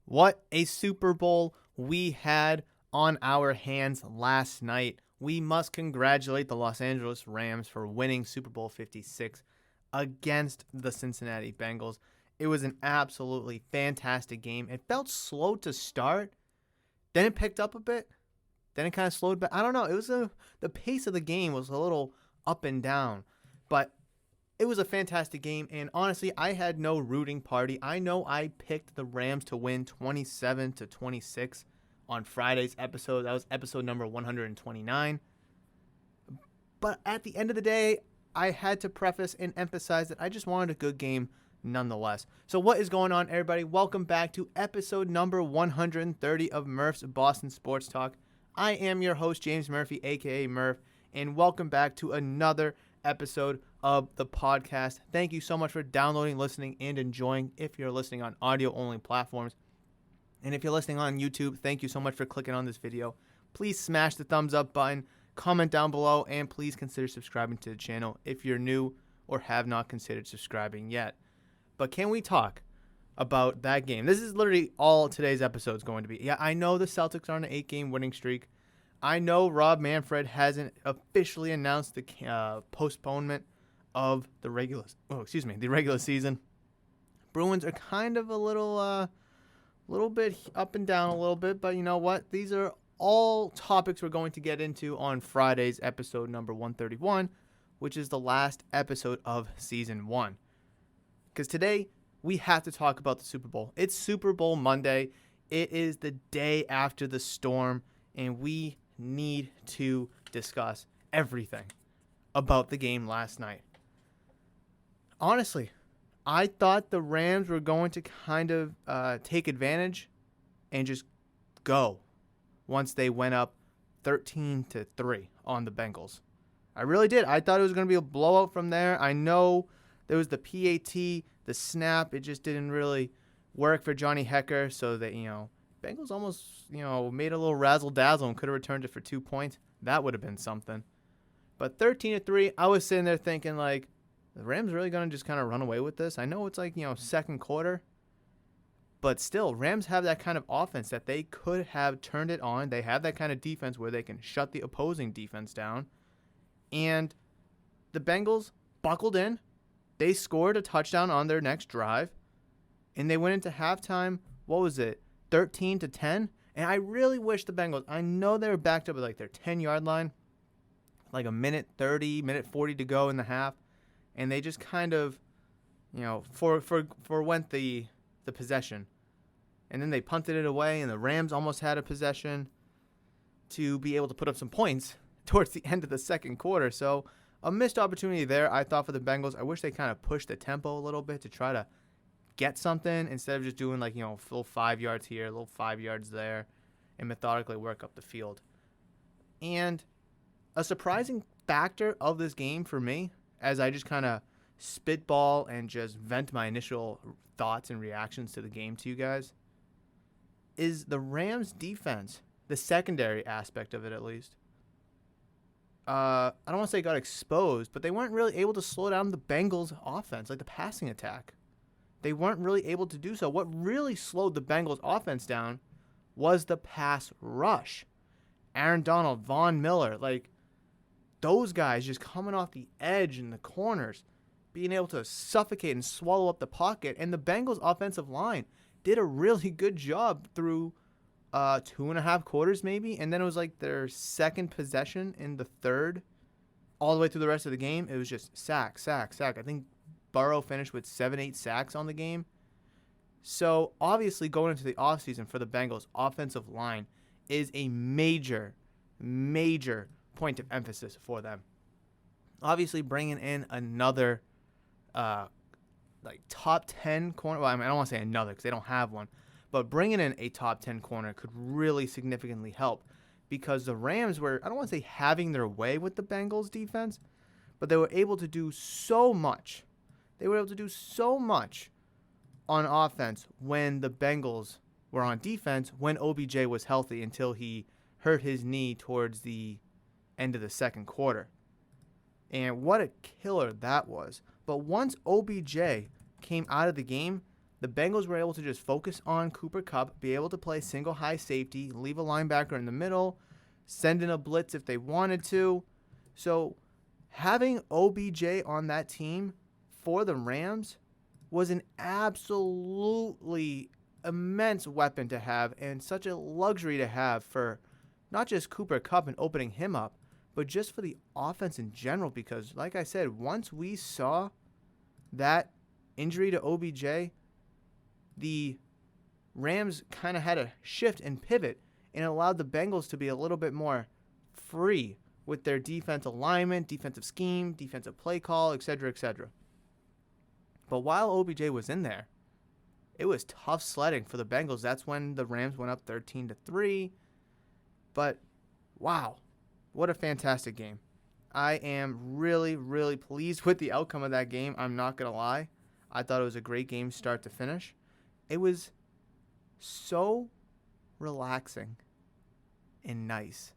What a Super Bowl we had on our hands last night. We must congratulate the Los Angeles Rams for winning Super Bowl 56 against the Cincinnati Bengals. It was an absolutely fantastic game. It felt slow to start, then it picked up a bit, then it kind of slowed back. I don't know. The pace of the game was a little up and down, but it was a fantastic game, and honestly, I had no rooting party. I know I picked the Rams to win 27-26 on Friday's episode. That was episode number 129. But at the end of the day, I had to preface and emphasize that I just wanted a good game nonetheless. So what is going on, everybody? Welcome back to episode number 130 of Murph's Boston Sports Talk. I am your host, James Murphy, a.k.a. Murph, and welcome back to another episode of the podcast. Thank you so much for downloading, listening, and enjoying if you're listening on audio-only platforms. And if you're listening on YouTube, thank you so much for clicking on this video. Please smash the thumbs up button, comment down below, and please consider subscribing to the channel if you're new or have not considered subscribing yet. But can we talk about that game? This is literally all today's episode is going to be. Yeah, I know the Celtics are on an 8-game winning streak. I know Rob Manfred hasn't officially announced the postponement of the regular season. Bruins are kind of a little bit up and down a little bit, but you know what? These are all topics we're going to get into on Friday's episode number 131, which is the last episode of season 1. Because today we have to talk about the Super Bowl. It's Super Bowl Monday. It is the day after the storm, and we need to discuss everything about the game last night. Honestly, I thought the Rams were going to kind of take advantage and just go once they went up 13-3 on the Bengals. I really did. I thought it was going to be a blowout from there. I know there was the PAT, the snap. It just didn't really work for Johnny Hecker, so that, Bengals almost, made a little razzle-dazzle and could have returned it for 2 points. That would have been something. But 13-3, I was sitting there thinking, like, the Rams really going to just kind of run away with this? I know it's like, second quarter. But still, Rams have that kind of offense that they could have turned it on. They have that kind of defense where they can shut the opposing defense down. And the Bengals buckled in. They scored a touchdown on their next drive. And they went into halftime, 13-10. And I really wish the Bengals, I know they were backed up at like their 10-yard line, like a minute 40 to go in the half. And they just kind of, forwent the possession. And then they punted it away, and the Rams almost had a possession to be able to put up some points towards the end of the second quarter. So a missed opportunity there, I thought, for the Bengals. I wish they kind of pushed the tempo a little bit to try to get something instead of just doing a little 5 yards here, a little 5 yards there, and methodically work up the field. And a surprising factor of this game for me, as I just kind of spitball and just vent my initial thoughts and reactions to the game to you guys, is the Rams' defense, the secondary aspect of it at least. I don't want to say got exposed, but they weren't really able to slow down the Bengals' offense, like the passing attack. They weren't really able to do so. What really slowed the Bengals' offense down was the pass rush. Aaron Donald, Von Miller, those guys just coming off the edge in the corners, being able to suffocate and swallow up the pocket. And the Bengals' offensive line did a really good job through 2.5 quarters maybe. And then it was like their second possession in the third, all the way through the rest of the game. It was just sack. I think Burrow finished with 7-8 sacks on the game. So obviously going into the offseason for the Bengals' offensive line is a major point of emphasis for them. Obviously bringing in another top 10 corner. Well, I don't want to say another because they don't have one, but bringing in a top 10 corner could really significantly help, because the Rams were, I don't want to say having their way with the Bengals defense, but they were able to do so much. They were able to do so much on offense when the Bengals were on defense, when OBJ was healthy, until he hurt his knee towards the end of the second quarter. And what a killer that was. But once OBJ came out of the game, The Bengals were able to just focus on Cooper Kupp, be able to play single high safety, leave a linebacker in the middle, send in a blitz if they wanted to. So having OBJ on that team for the Rams was an absolutely immense weapon to have and such a luxury to have for not just Cooper Kupp and opening him up, but just for the offense in general. Because, like I said, once we saw that injury to OBJ, the Rams kind of had a shift and pivot and allowed the Bengals to be a little bit more free with their defense alignment, defensive scheme, defensive play call, etc., etc. But while OBJ was in there, it was tough sledding for the Bengals. That's when the Rams went up 13-3. But wow, what a fantastic game. I am really, really pleased with the outcome of that game. I'm not going to lie. I thought it was a great game start to finish. It was so relaxing and nice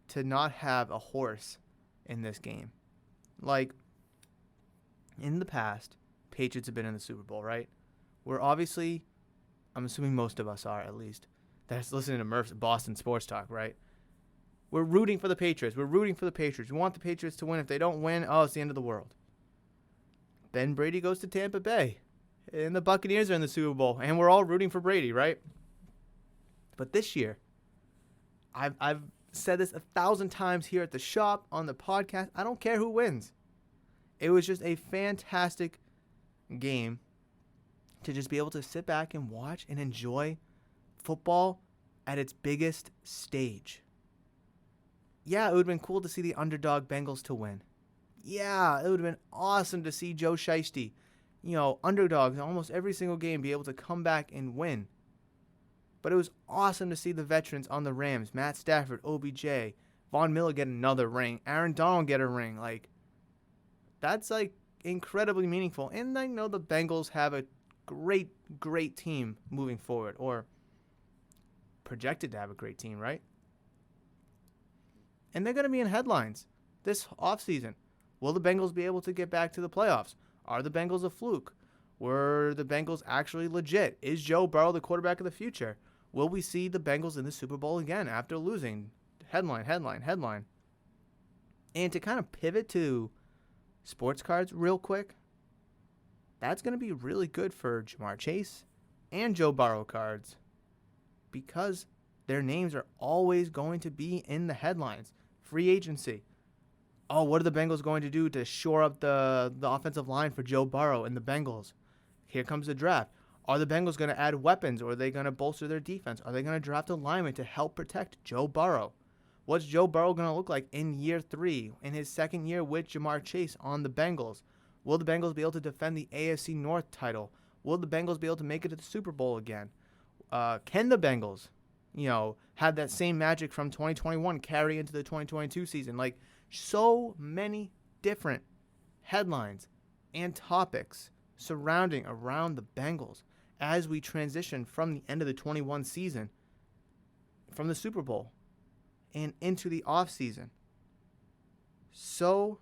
to not have a horse in this game. Like, in the past, Patriots have been in the Super Bowl, right? We're obviously, I'm assuming most of us are at least, that's listening to Murph's Boston Sports Talk, right? We're rooting for the Patriots. We want the Patriots to win. If they don't win, it's the end of the world. Then Brady goes to Tampa Bay, and the Buccaneers are in the Super Bowl, and we're all rooting for Brady, right? But this year, I've said this 1,000 times here at the shop, on the podcast. I don't care who wins. It was just a fantastic game to just be able to sit back and watch and enjoy football at its biggest stage. Yeah, it would have been cool to see the underdog Bengals to win. Yeah, it would have been awesome to see Joe Shiesty, underdogs in almost every single game, be able to come back and win. But it was awesome to see the veterans on the Rams, Matt Stafford, OBJ, Von Miller get another ring, Aaron Donald get a ring. That's incredibly meaningful. And I know the Bengals have a great, great team moving forward, or projected to have a great team, right? And they're going to be in headlines this offseason. Will the Bengals be able to get back to the playoffs? Are the Bengals a fluke? Were the Bengals actually legit? Is Joe Burrow the quarterback of the future? Will we see the Bengals in the Super Bowl again after losing? Headline. And to kind of pivot to sports cards real quick, that's going to be really good for Jamar Chase and Joe Burrow cards because their names are always going to be in the headlines. Free agency. Oh, what are the Bengals going to do to shore up the offensive line for Joe Burrow and the Bengals? Here comes the draft. Are the Bengals going to add weapons, or are they going to bolster their defense? Are they going to draft a lineman to help protect Joe Burrow? What's Joe Burrow going to look like in year 3, in his second year with Jamar Chase on the Bengals? Will the Bengals be able to defend the AFC North title? Will the Bengals be able to make it to the Super Bowl again? Can the Bengals, have that same magic from 2021 carry into the 2022 season? So many different headlines and topics surrounding around the Bengals as we transition from the end of the 21 season, from the Super Bowl, and into the offseason. So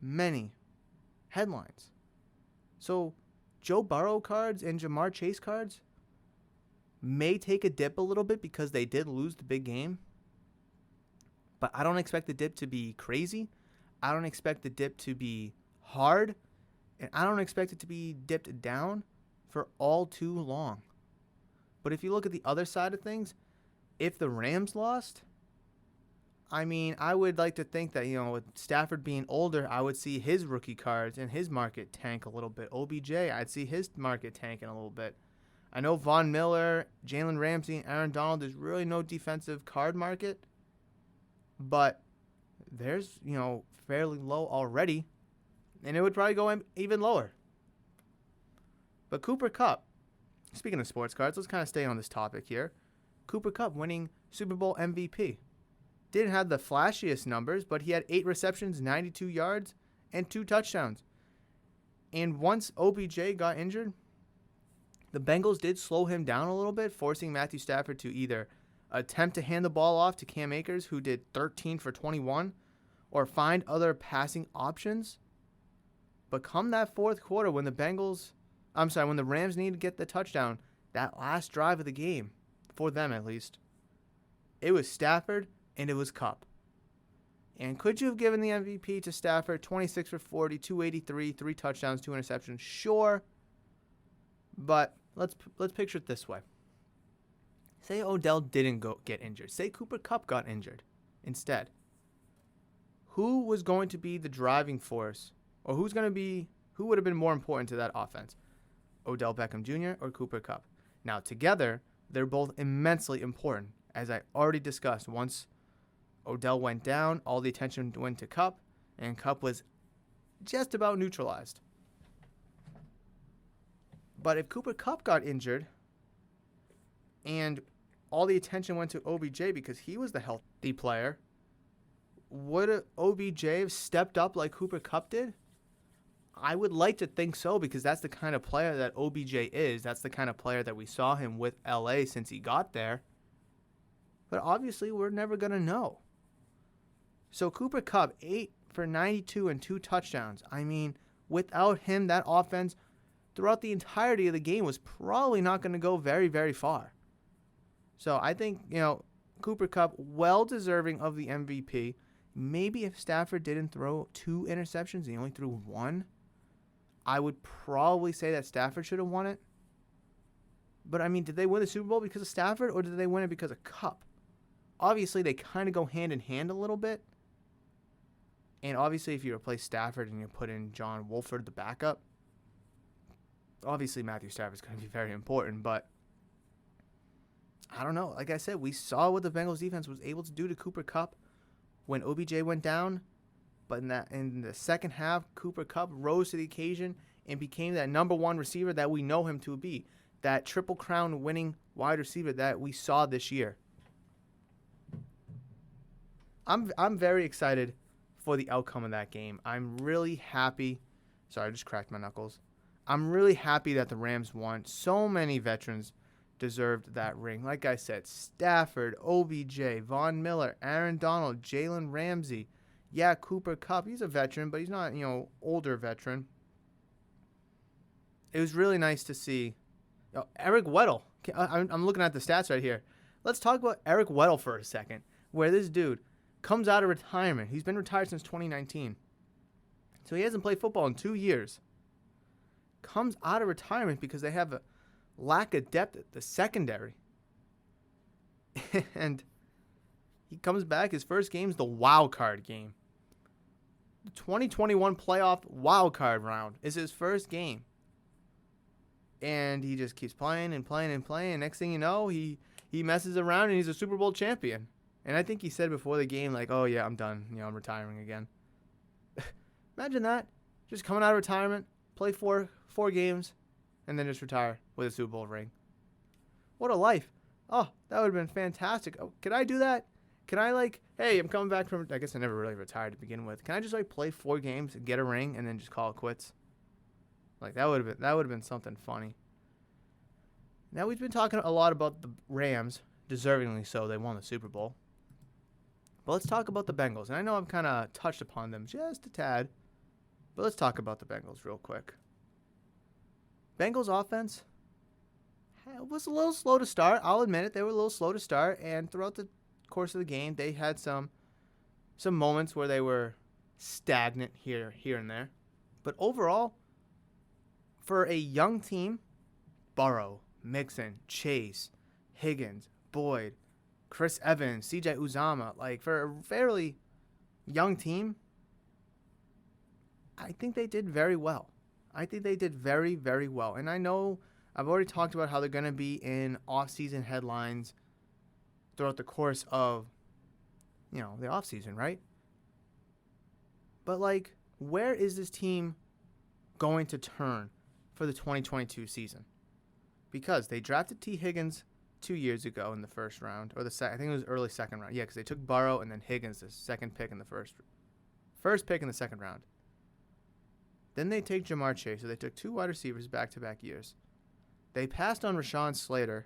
many headlines. So Joe Burrow cards and Jamar Chase cards may take a dip a little bit because they did lose the big game. But I don't expect the dip to be crazy. I don't expect the dip to be hard. And I don't expect it to be dipped down for all too long. But if you look at the other side of things, if the Rams lost, I would like to think that, with Stafford being older, I would see his rookie cards and his market tank a little bit. OBJ, I'd see his market tanking a little bit. I know Von Miller, Jalen Ramsey, and Aaron Donald, there's really no defensive card market. But there's, fairly low already. And it would probably go even lower. But Cooper Kupp, speaking of sports cards, let's kind of stay on this topic here. Cooper Kupp winning Super Bowl MVP. Didn't have the flashiest numbers, but he had 8 receptions, 92 yards, and 2 touchdowns. And once OBJ got injured, the Bengals did slow him down a little bit, forcing Matthew Stafford to either attempt to hand the ball off to Cam Akers, who did 13 for 21, or find other passing options. But come that fourth quarter, when the Bengals, I'm sorry, when the Rams needed to get the touchdown, that last drive of the game, for them at least, it was Stafford and it was Kupp. And could you have given the MVP to Stafford? 26 for 40, 283, 3 touchdowns, 2 interceptions. Sure. But let's picture it this way. Say Odell didn't get injured. Say Cooper Kupp got injured instead. Who was going to be the driving force? Or who would have been more important to that offense? Odell Beckham Jr. or Cooper Kupp? Now, together, they're both immensely important. As I already discussed, once Odell went down, all the attention went to Kupp, and Kupp was just about neutralized. But if Cooper Kupp got injured and all the attention went to OBJ because he was the healthy player, would OBJ have stepped up like Cooper Kupp did? I would like to think so, because that's the kind of player that OBJ is. That's the kind of player that we saw him with LA since he got there. But obviously, we're never going to know. So Cooper Kupp, 8 for 92 and 2 touchdowns. I mean, without him, that offense throughout the entirety of the game was probably not going to go very, very far. So I think, Cooper Kupp, well deserving of the MVP. Maybe if Stafford didn't throw 2 interceptions, he only threw 1, I would probably say that Stafford should have won it. But, I mean, did they win the Super Bowl because of Stafford, or did they win it because of Kupp? Obviously, they kind of go hand in hand a little bit. And obviously, if you replace Stafford and you put in John Wolford, the backup, obviously Matthew Stafford's going to be very important. But I don't know. Like I said, we saw what the Bengals defense was able to do to Cooper Kupp when OBJ went down. But in the second half, Cooper Kupp rose to the occasion and became that number 1 receiver that we know him to be. That Triple Crown winning wide receiver that we saw this year. I'm very excited for the outcome of that game. I'm really happy. Sorry, I just cracked my knuckles. I'm really happy that the Rams won. So many veterans deserved that ring. Like I said, Stafford, OBJ, Von Miller, Aaron Donald, Jalen Ramsey. Yeah, Cooper Kupp. He's a veteran, but he's not, older veteran. It was really nice to see. Eric Weddle. I'm looking at the stats right here. Let's talk about Eric Weddle for a second, where this dude comes out of retirement. He's been retired since 2019. So he hasn't played football in 2 years. Comes out of retirement because they have a lack of depth at the secondary. And he comes back. His first game is the wild card game. The 2021 playoff wild card round is his first game. And he just keeps playing and playing and playing. And next thing you know, he messes around and he's a Super Bowl champion. And I think he said before the game, like, oh, yeah, I'm done. I'm retiring again. Imagine that. Just coming out of retirement, play four games, and then just retire with a Super Bowl ring. What a life. Oh, that would have been fantastic. Oh, can I do that? Can I, hey, I'm coming back from, I guess I never really retired to begin with. Can I just, play 4 games and get a ring and then just call it quits? That would have been something funny. Now, we've been talking a lot about the Rams, deservingly so. They won the Super Bowl. But let's talk about the Bengals. And I know I've kind of touched upon them just a tad, but let's talk about the Bengals real quick. Bengals offense was a little slow to start. I'll admit it. They were a little slow to start. And throughout the course of the game, they had some moments where they were stagnant here and there. But overall, for a young team, Burrow, Mixon, Chase, Higgins, Boyd, Chris Evans, CJ Uzomah, for a fairly young team, I think they did very well. I think they did very, very well. And I know I've already talked about how they're going to be in off-season headlines throughout the course of, the off-season, right? But, where is this team going to turn for the 2022 season? Because they drafted T. Higgins 2 years ago in the first round, or I think it was early second round. Yeah, because they took Burrow and then Higgins, the second pick in the first pick in the second round. Then they take Jamar Chase, so they took 2 wide receivers back-to-back years. They passed on Rashawn Slater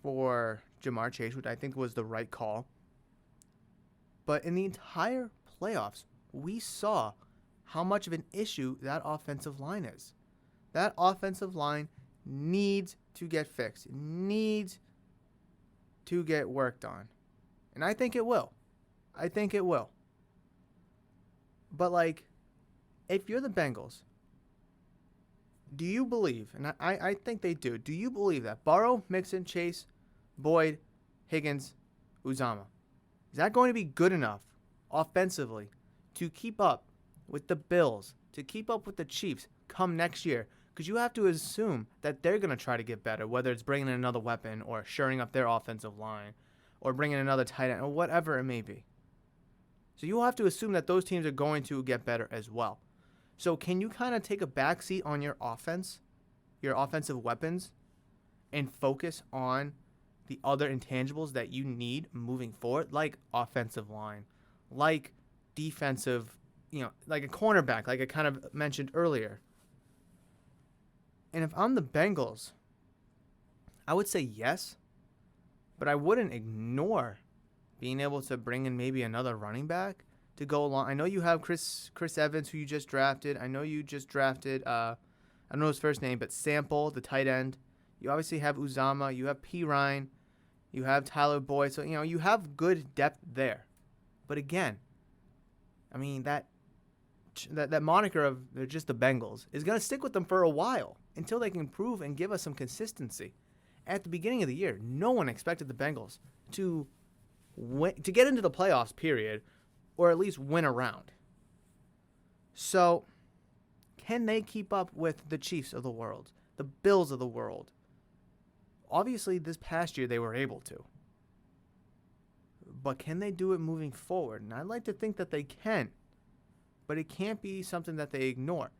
for Jamar Chase, which I think was the right call. But in the entire playoffs, we saw how much of an issue that offensive line is. That offensive line needs to get fixed. It needs to get worked on. And I think it will. I think it will. But, like, if you're the Bengals, do you believe, and I think they do you believe that Burrow, Mixon, Chase, Boyd, Higgins, Uzama, is that going to be good enough offensively to keep up with the Bills, to keep up with the Chiefs come next year? Because you have to assume that they're going to try to get better, whether it's bringing in another weapon or shoring up their offensive line or bringing in another tight end or whatever it may be. So you have to assume that those teams are going to get better as well. So can you kind of take a backseat on your offense, your offensive weapons, and focus on the other intangibles that you need moving forward, like offensive line, like defensive, like a cornerback, like I kind of mentioned earlier. And if I'm the Bengals, I would say yes, but I wouldn't ignore being able to bring in maybe another running back to go along. I know you have Chris Evans, who you just drafted. I know you just drafted, I don't know his first name, but Sample, the tight end. You obviously have Uzama. You have P. Ryan. You have Tyler Boyd. So, you have good depth there. But again, I mean, that moniker of they're just the Bengals is going to stick with them for a while until they can prove and give us some consistency. At the beginning of the year, no one expected the Bengals to get into the playoffs, period, or at least win a round. So, can they keep up with the Chiefs of the world, the Bills of the world? Obviously, this past year they were able to. But can they do it moving forward? And I'd like to think that they can. But it can't be something that they ignore.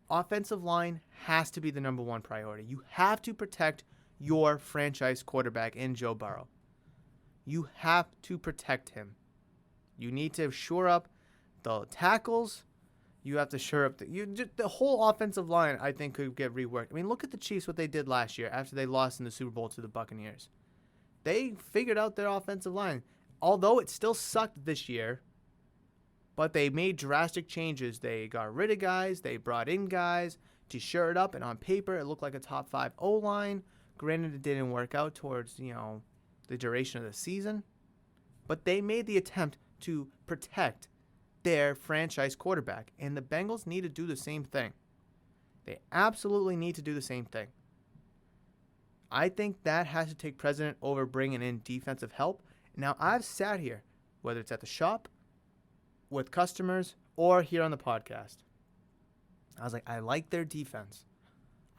Offensive line has to be the number one priority. You have to protect your franchise quarterback in Joe Burrow. You have to protect him. You need to shore up the tackles. You have to shore up the whole offensive line, I think, could get reworked. I mean, look at the Chiefs, what they did last year after they lost in the Super Bowl to the Buccaneers. They figured out their offensive line. Although it still sucked this year, but they made drastic changes. They got rid of guys. They brought in guys to shore it up. And on paper, it looked like a top 5 O-line. Granted, it didn't work out towards, the duration of the season. But they made the attempt to protect their franchise quarterback. And the Bengals need to do the same thing. They absolutely need to do the same thing. I think that has to take precedent over bringing in defensive help. Now, I've sat here, whether it's at the shop, with customers, or here on the podcast. I was like, I like their defense.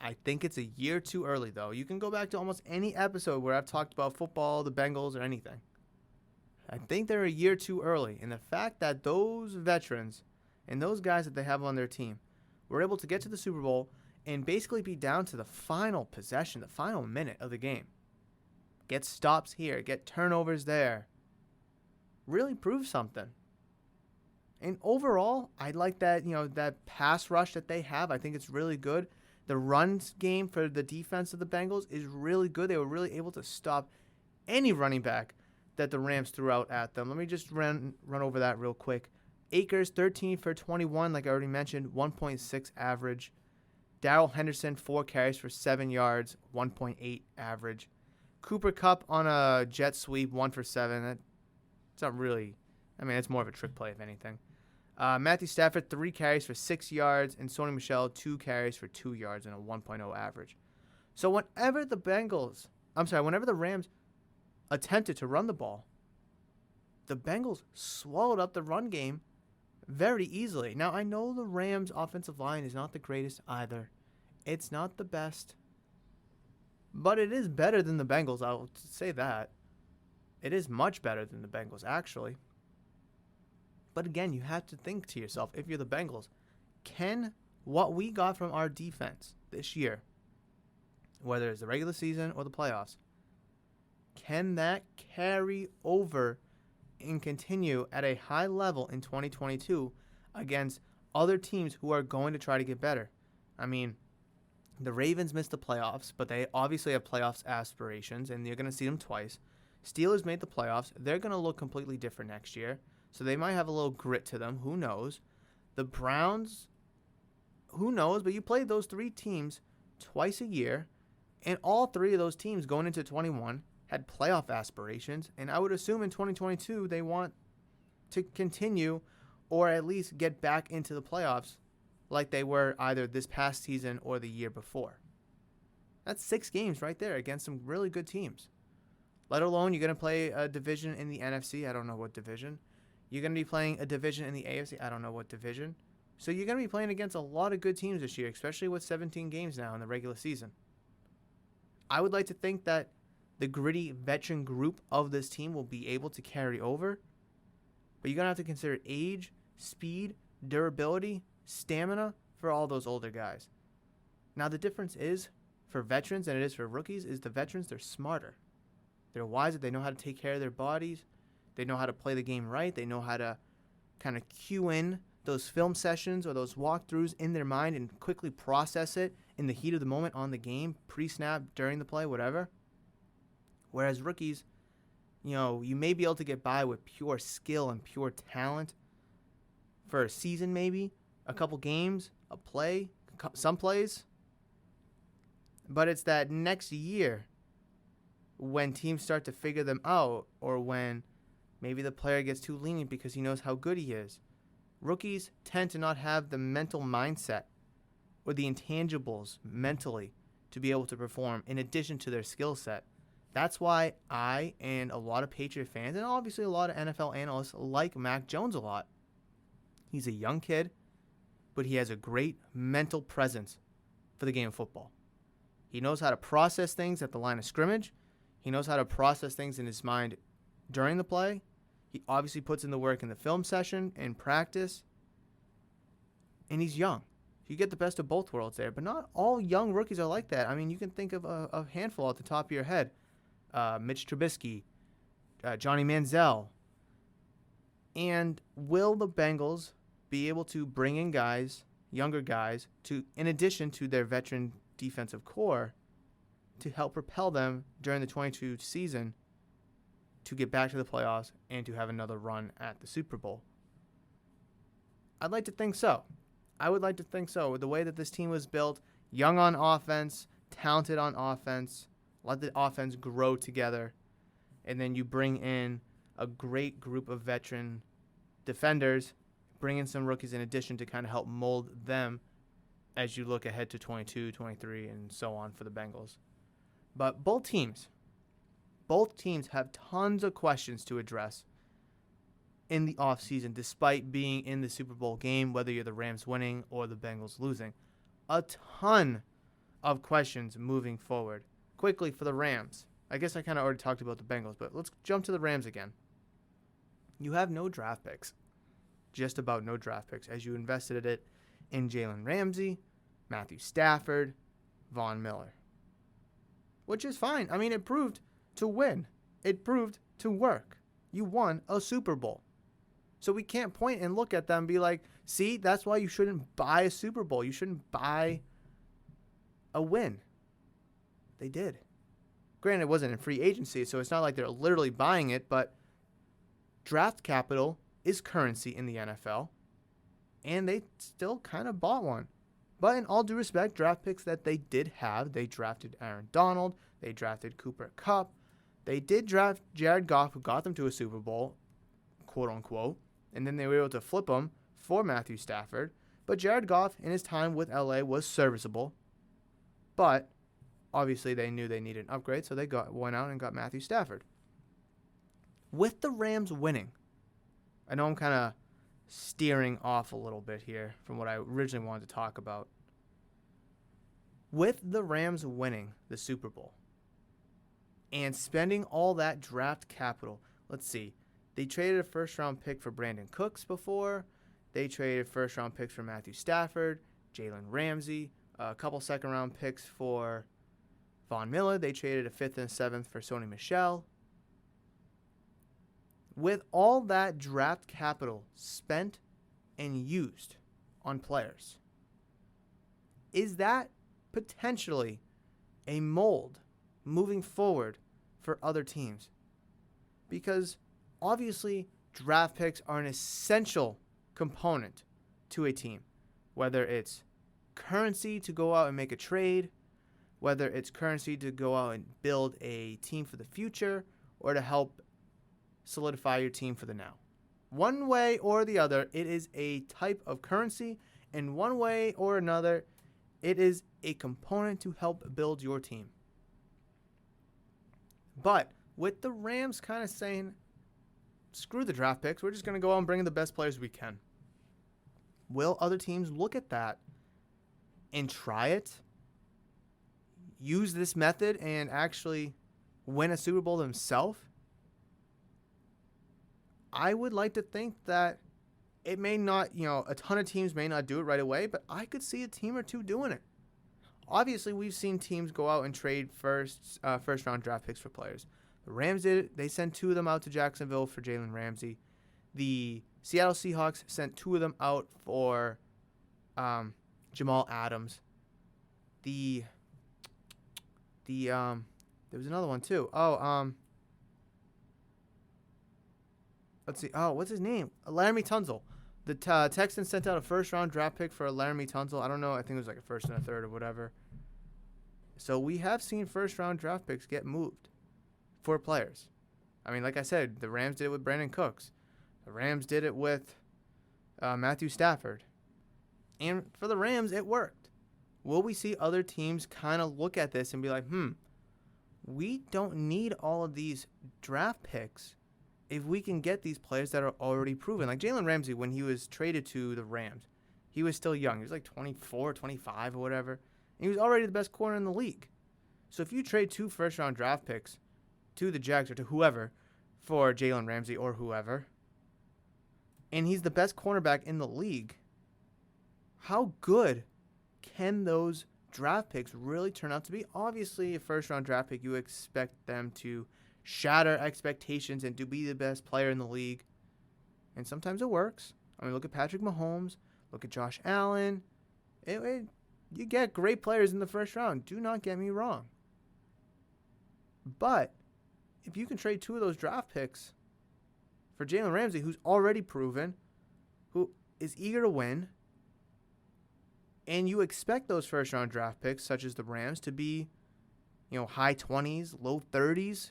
I think it's a year too early, though. You can go back to almost any episode where I've talked about football, the Bengals, or anything. I think they're a year too early. And the fact that those veterans and those guys that they have on their team were able to get to the Super Bowl and basically be down to the final possession, the final minute of the game. Get stops here, get turnovers there. Really proves something. And overall, I like that, that pass rush that they have. I think it's really good. The run game for the defense of the Bengals is really good. They were really able to stop any running back that the Rams threw out at them. Let me just run over that real quick. Akers, 13 for 21, like I already mentioned, 1.6 average. Darrell Henderson, 4 carries for 7 yards, 1.8 average. Cooper Kupp on a jet sweep, 1 for 7. It's not really, it's more of a trick play, if anything. Matthew Stafford, 3 carries for 6 yards, and Sony Michel, 2 carries for 2 yards and a 1.0 average. So whenever the Rams attempted to run the ball, the Bengals swallowed up the run game very easily. Now, I know the Rams' offensive line is not the greatest either. It's not the best. But it is better than the Bengals, I'll say that. It is much better than the Bengals, actually. But again, you have to think to yourself, if you're the Bengals, can what we got from our defense this year, whether it's the regular season or the playoffs, can that carry over and continue at a high level in 2022 against other teams who are going to try to get better? I mean, the Ravens missed the playoffs, but they obviously have playoffs aspirations, and you're going to see them twice. Steelers made the playoffs. They're going to look completely different next year, so they might have a little grit to them. Who knows? The Browns, who knows, but you played those 3 teams twice a year, and all 3 of those teams going into 21 had playoff aspirations, and I would assume in 2022 they want to continue or at least get back into the playoffs like they were either this past season or the year before. That's 6 games right there against some really good teams. Let alone you're going to play a division in the NFC. I don't know what division. You're going to be playing a division in the AFC. I don't know what division. So you're going to be playing against a lot of good teams this year, especially with 17 games now in the regular season. I would like to think that the gritty veteran group of this team will be able to carry over. But you're going to have to consider age, speed, durability, stamina for all those older guys. Now, the difference is for veterans than it is for rookies is the veterans, they're smarter. They're wiser. They know how to take care of their bodies. They know how to play the game right. They know how to kind of cue in those film sessions or those walkthroughs in their mind and quickly process it in the heat of the moment on the game, pre-snap, during the play, whatever. Whereas rookies, you may be able to get by with pure skill and pure talent for a season maybe, a couple games, a play, some plays. But it's that next year when teams start to figure them out or when maybe the player gets too lenient because he knows how good he is. Rookies tend to not have the mental mindset or the intangibles mentally to be able to perform in addition to their skill set. That's why I and a lot of Patriot fans and obviously a lot of NFL analysts like Mac Jones a lot. He's a young kid, but he has a great mental presence for the game of football. He knows how to process things at the line of scrimmage. He knows how to process things in his mind during the play. He obviously puts in the work in the film session and practice. And he's young. You get the best of both worlds there. But not all young rookies are like that. I mean, you can think of a handful at the top of your head. Mitch Trubisky, Johnny Manziel. And will the Bengals be able to bring in guys, younger guys, in addition to their veteran defensive core, to help propel them during the 22 season to get back to the playoffs and to have another run at the Super Bowl? I'd like to think so. I would like to think so. With the way that this team was built, young on offense, talented on offense, let the offense grow together, and then you bring in a great group of veteran defenders, bring in some rookies in addition to kind of help mold them as you look ahead to 22, 23, and so on for the Bengals. But both teams have tons of questions to address in the offseason, despite being in the Super Bowl game, whether you're the Rams winning or the Bengals losing. A ton of questions moving forward. Quickly for the Rams. I guess I kind of already talked about the Bengals, but let's jump to the Rams again. You have no draft picks. Just about no draft picks, as you invested it in Jalen Ramsey, Matthew Stafford, Von Miller. Which is fine. I mean, it proved to win. It proved to work. You won a Super Bowl. So we can't point and look at them and be like, see, that's why you shouldn't buy a Super Bowl. You shouldn't buy a win. They did. Granted, it wasn't in free agency, so it's not like they're literally buying it, but draft capital is currency in the NFL, and they still kind of bought one. But in all due respect, draft picks that they did have, they drafted Aaron Donald, they drafted Cooper Kupp, they did draft Jared Goff, who got them to a Super Bowl, quote unquote, and then they were able to flip him for Matthew Stafford. But Jared Goff, in his time with LA, was serviceable, but obviously they knew they needed an upgrade, so they went out and got Matthew Stafford. With the Rams winning, I know I'm kind of steering off a little bit here from what I originally wanted to talk about. With the Rams winning the Super Bowl and spending all that draft capital, let's see, they traded a first-round pick for Brandon Cooks before. They traded first-round picks for Matthew Stafford, Jalen Ramsey, a couple second-round picks for Von Miller. They traded a 5th and a 7th for Sony Michel. With all that draft capital spent and used on players, is that potentially a mold moving forward for other teams? Because obviously draft picks are an essential component to a team, whether it's currency to go out and make a trade, whether it's currency to go out and build a team for the future or to help solidify your team for the now. One way or the other, it is a type of currency, and one way or another, it is a component to help build your team. But with the Rams kind of saying, screw the draft picks, we're just going to go out and bring in the best players we can. Will other teams look at that and try it? Use this method and actually win a Super Bowl themselves? I would like to think that it may not, a ton of teams may not do it right away, but I could see a team or two doing it. Obviously, we've seen teams go out and trade first round draft picks for players. The Rams did it. They sent 2 of them out to Jacksonville for Jalen Ramsey. The Seattle Seahawks sent 2 of them out for Jamal Adams. There was another one too. Let's see. Oh, what's his name? Laramie Tunsil. The Texans sent out a first-round draft pick for Laramie Tunsil. I don't know. I think it was like a first and a third or whatever. So we have seen first-round draft picks get moved for players. I mean, like I said, the Rams did it with Brandon Cooks. The Rams did it with Matthew Stafford. And for the Rams, it worked. Will we see other teams kind of look at this and be like, we don't need all of these draft picks if we can get these players that are already proven. Like Jalen Ramsey, when he was traded to the Rams, he was still young. He was like 24, 25 or whatever. And he was already the best corner in the league. So if you trade 2 first-round draft picks to the Jags or to whoever for Jalen Ramsey or whoever, and he's the best cornerback in the league, how good can those draft picks really turn out to be? Obviously, a first-round draft pick, you expect them to shatter expectations and to be the best player in the league. And sometimes it works. I mean, look at Patrick Mahomes. Look at Josh Allen. You get great players in the first round. Do not get me wrong. But if you can trade 2 of those draft picks for Jalen Ramsey, who's already proven, who is eager to win, and you expect those first-round draft picks, such as the Rams, to be, high 20s, low 30s,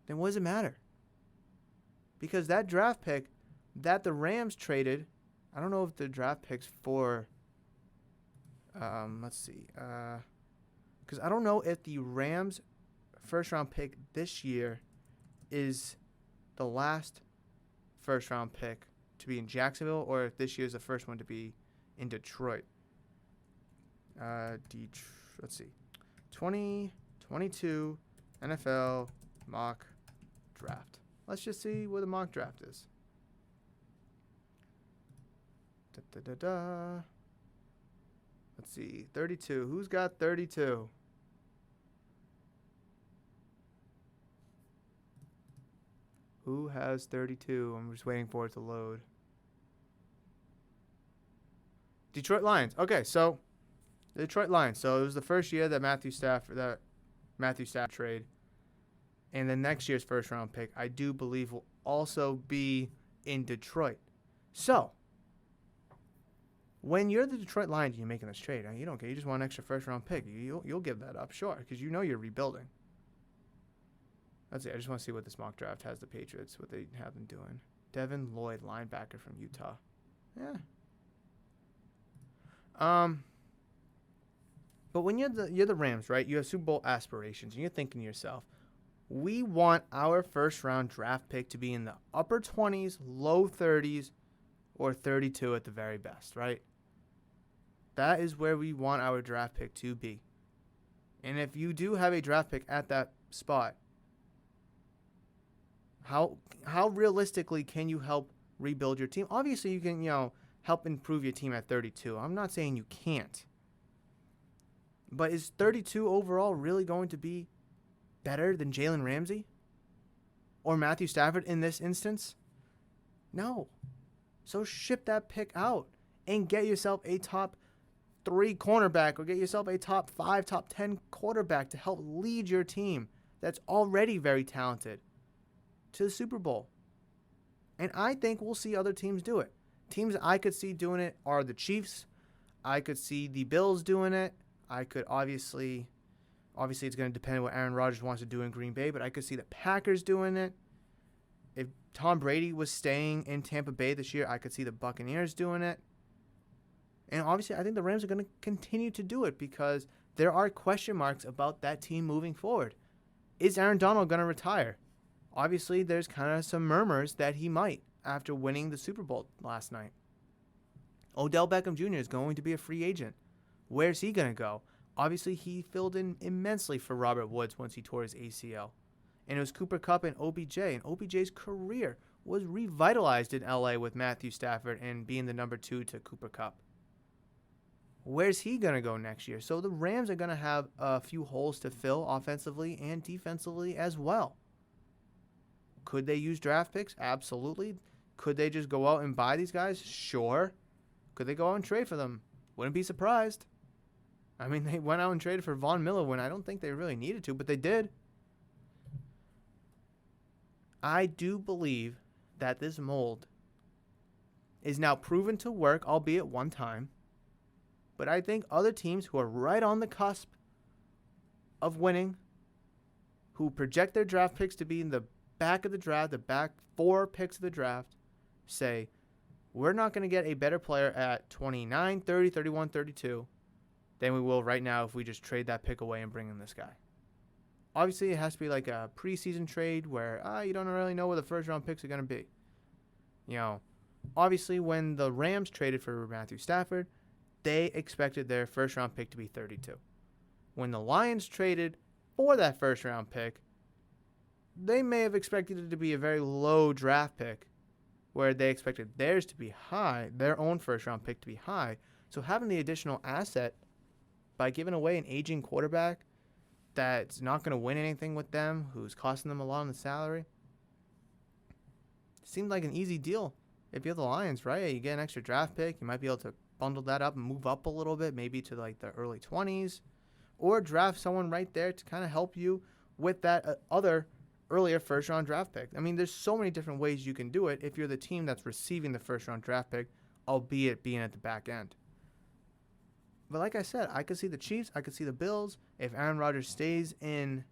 then what does it matter? Because that draft pick that the Rams traded, I don't know if the draft picks for, let's see, because I don't know if the Rams first-round pick this year is the last first-round pick to be in Jacksonville, or if this year is the first one to be in Detroit. Let's see, 2022 NFL mock draft. Let's just see where the mock draft is. Let's see, 32. Who's got 32? Who has 32? I'm just waiting for it to load. Detroit Lions. Okay, so the Detroit Lions. So it was the first year that Matthew Stafford trade. And the next year's first-round pick, I do believe, will also be in Detroit. So, when you're the Detroit Lions and you're making this trade, you don't care. You just want an extra first-round pick. You'll give that up, sure, because you're rebuilding. Let's see. I just want to see what this mock draft has the Patriots, what they have them doing. Devin Lloyd, linebacker from Utah. Yeah. But when you're the Rams, right? You have Super Bowl aspirations, and you're thinking to yourself, we want our first-round draft pick to be in the upper 20s, low 30s, or 32 at the very best, right? That is where we want our draft pick to be. And if you do have a draft pick at that spot, how realistically can you help rebuild your team? Obviously, you can, help improve your team at 32. I'm not saying you can't. But is 32 overall really going to be better than Jalen Ramsey or Matthew Stafford in this instance? No. So ship that pick out and get yourself a top 3 cornerback, or get yourself a top 5, top 10 quarterback to help lead your team that's already very talented to the Super Bowl. And I think we'll see other teams do it. Teams I could see doing it are the Chiefs. I could see the Bills doing it. I could obviously it's going to depend on what Aaron Rodgers wants to do in Green Bay, but I could see the Packers doing it. If Tom Brady was staying in Tampa Bay this year, I could see the Buccaneers doing it. And obviously, I think the Rams are going to continue to do it because there are question marks about that team moving forward. Is Aaron Donald going to retire? Obviously, there's kind of some murmurs that he might after winning the Super Bowl last night. Odell Beckham Jr. is going to be a free agent. Where's he going to go? Obviously, he filled in immensely for Robert Woods once he tore his ACL. And it was Cooper Kupp and OBJ. And OBJ's career was revitalized in LA with Matthew Stafford and being the number 2 to Cooper Kupp. Where's he going to go next year? So the Rams are going to have a few holes to fill offensively and defensively as well. Could they use draft picks? Absolutely. Could they just go out and buy these guys? Sure. Could they go out and trade for them? Wouldn't be surprised. I mean, they went out and traded for Von Miller when I don't think they really needed to, but they did. I do believe that this mold is now proven to work, albeit one time. But I think other teams who are right on the cusp of winning, who project their draft picks to be in the back of the draft, the back 4 picks of the draft, say, we're not going to get a better player at 29, 30, 31, 32 than we will right now if we just trade that pick away and bring in this guy. Obviously, it has to be like a preseason trade where you don't really know where the first-round picks are going to be. You know, obviously, when the Rams traded for Matthew Stafford, they expected their first-round pick to be 32. When the Lions traded for that first-round pick, they may have expected it to be a very low draft pick, where they expected theirs to be high, their own first-round pick to be high. So having the additional asset by giving away an aging quarterback that's not going to win anything with them, who's costing them a lot on the salary, seemed like an easy deal. If you're the Lions, right? You get an extra draft pick, you might be able to bundle that up and move up a little bit, maybe to like the early 20s, or draft someone right there to kind of help you with that other earlier first-round draft pick. I mean, there's so many different ways you can do it if you're the team that's receiving the first-round draft pick, albeit being at the back end. But like I said, I could see the Chiefs, I could see the Bills. If Aaron Rodgers stays in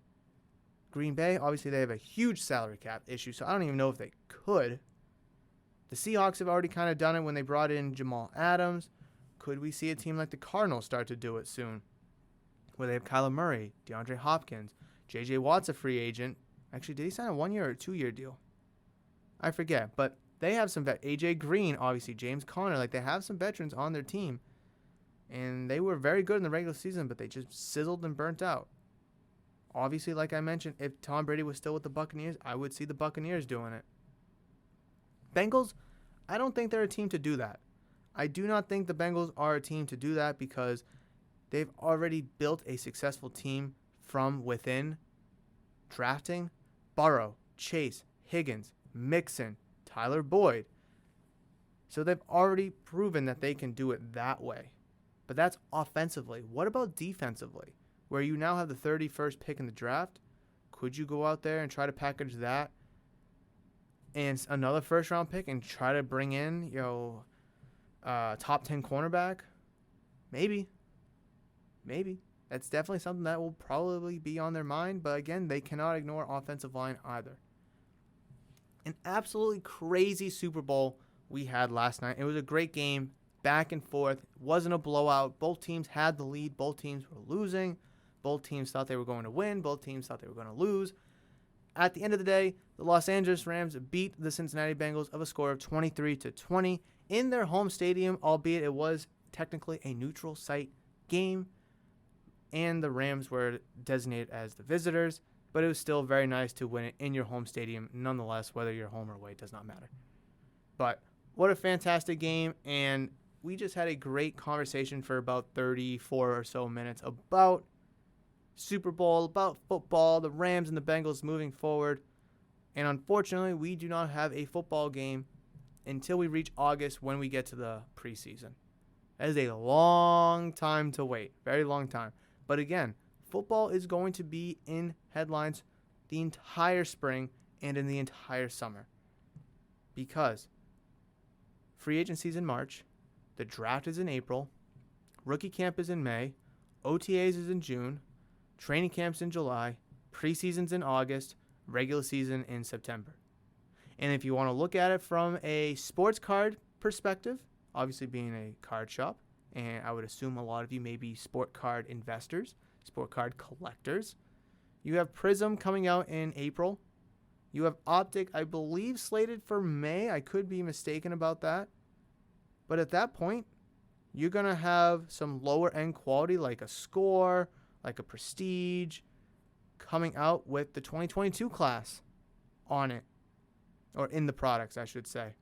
Green Bay, obviously they have a huge salary cap issue, so I don't even know if they could. The Seahawks have already kind of done it when they brought in Jamal Adams. Could we see a team like the Cardinals start to do it soon? Where they have Kyler Murray, DeAndre Hopkins, J.J. Watt's a free agent. Actually, did he sign a 1-year or a 2-year deal? I forget, but they have some A.J. Green, obviously, James Conner. Like, they have some veterans on their team. And they were very good in the regular season, but they just sizzled and burnt out. Obviously, like I mentioned, if Tom Brady was still with the Buccaneers, I would see the Buccaneers doing it. Bengals, I don't think they're a team to do that. I do not think the Bengals are a team to do that because they've already built a successful team from within. Drafting Burrow, Chase, Higgins, Mixon, Tyler Boyd. So they've already proven that they can do it that way. But that's offensively. What about defensively? Where you now have the 31st pick in the draft. Could you go out there and try to package that and another first-round pick and try to bring in, top 10 cornerback? Maybe. That's definitely something that will probably be on their mind. But again, they cannot ignore offensive line either. An absolutely crazy Super Bowl we had last night. It was a great game. Back and forth. It wasn't a blowout. Both teams had the lead. Both teams were losing. Both teams thought they were going to win. Both teams thought they were going to lose. At the end of the day, the Los Angeles Rams beat the Cincinnati Bengals of a score of 23-20 in their home stadium, albeit it was technically a neutral site game, and the Rams were designated as the visitors, but it was still very nice to win it in your home stadium. Nonetheless, whether you're home or away, does not matter. But what a fantastic game, and we just had a great conversation for about 34 or so minutes about Super Bowl, about football, the Rams and the Bengals moving forward. And unfortunately, we do not have a football game until we reach August when we get to the preseason. That is a long time to wait, very long time. But again, football is going to be in headlines the entire spring and in the entire summer. Because free agency is in March. The draft is in April, Rookie camp is in May. OTAs is in June. Training camp's in July. Preseason's in August. Regular season in September. And if you want to look at it from a sports card perspective, obviously being a card shop, and I would assume a lot of you may be sport card investors, sport card collectors, you have Prism coming out in April. You have Optic, I believe, slated for May. I could be mistaken about that. But at that point, you're going to have some lower end quality like a Score, like a Prestige, coming out with the 2022 class on it. Or in the products, I should say.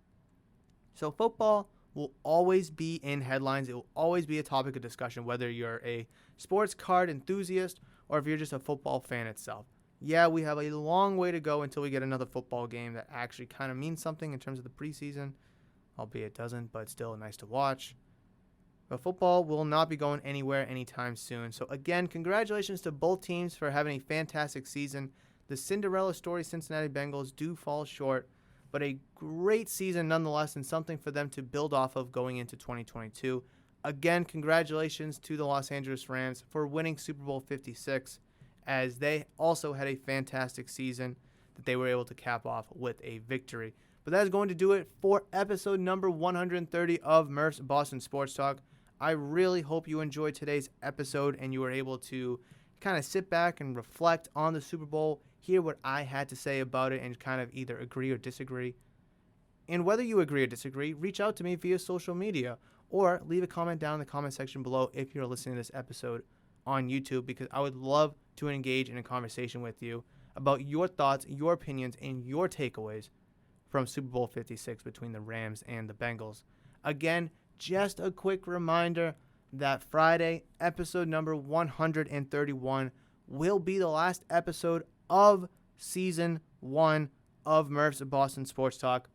So football will always be in headlines. It will always be a topic of discussion, whether you're a sports card enthusiast or if you're just a football fan itself. Yeah, we have a long way to go until we get another football game that actually kind of means something in terms of the preseason, albeit it doesn't, but still nice to watch. But football will not be going anywhere anytime soon. So again, congratulations to both teams for having a fantastic season. The Cinderella story Cincinnati Bengals do fall short, but a great season nonetheless and something for them to build off of going into 2022. Again, congratulations to the Los Angeles Rams for winning Super Bowl 56, as they also had a fantastic season that they were able to cap off with a victory. But that is going to do it for episode number 130 of Murph's Boston Sports Talk. I really hope you enjoyed today's episode and you were able to kind of sit back and reflect on the Super Bowl, hear what I had to say about it, and kind of either agree or disagree. And whether you agree or disagree, reach out to me via social media or leave a comment down in the comment section below if you're listening to this episode on YouTube, because I would love to engage in a conversation with you about your thoughts, your opinions, and your takeaways from Super Bowl 56 between the Rams and the Bengals. Again, just a quick reminder that Friday, episode number 131, will be the last episode of Season 1 of Murph's Boston Sports Talk.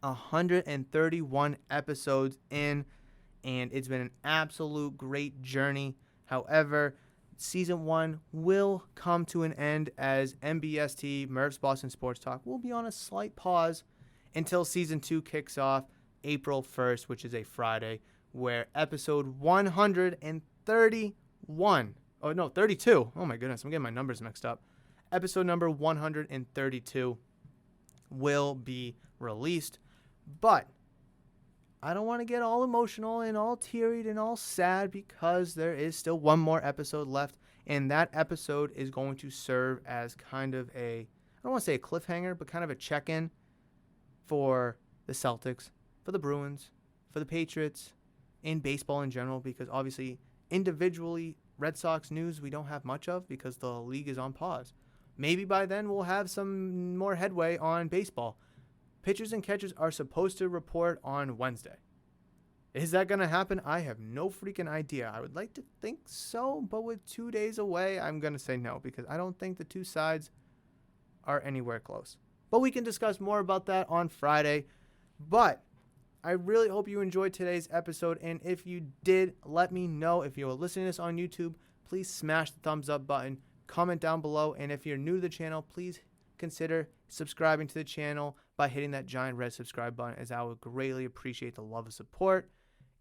131 episodes in, and it's been an absolute great journey. However, Season 1 will come to an end as MBST, Murph's Boston Sports Talk, will be on a slight pause until Season 2 kicks off April 1st, which is a Friday, where episode 131, 32, oh my goodness, I'm getting my numbers mixed up. Episode number 132 will be released, but I don't want to get all emotional and all teary and all sad, because there is still one more episode left, and that episode is going to serve as kind of a, I don't want to say a cliffhanger, but kind of a check-in for the Celtics, for the Bruins, for the Patriots, in baseball in general, because obviously individually Red Sox news we don't have much of because the league is on pause. Maybe by then we'll have some more headway on baseball. Pitchers and catchers are supposed to report on Wednesday. Is that going to happen? I have no freaking idea. I would like to think so, but with 2 days away, I'm going to say no, because I don't think the two sides are anywhere close. But we can discuss more about that on Friday. But I really hope you enjoyed today's episode, and if you did, let me know. If you're listening to this on YouTube, please smash the thumbs up button, comment down below, and if you're new to the channel, please consider subscribing to the channel by hitting that giant red subscribe button, as I would greatly appreciate the love and support.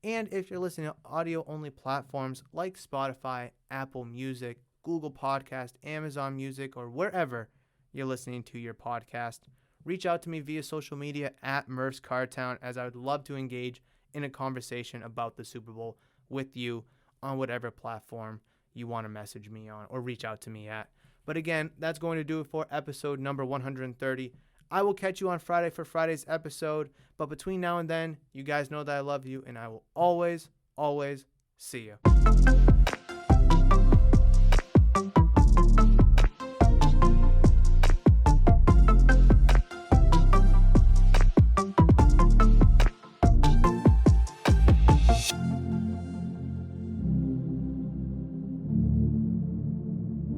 And if you're listening to audio-only platforms like Spotify, Apple Music, Google Podcast, Amazon Music, or wherever you're listening to your podcast, reach out to me via social media at Murph's Cardtown, as I would love to engage in a conversation about the Super Bowl with you on whatever platform you want to message me on or reach out to me at. But again, that's going to do it for episode number 130. I will catch you on Friday for Friday's episode. But between now and then, you guys know that I love you, and I will always, always see you.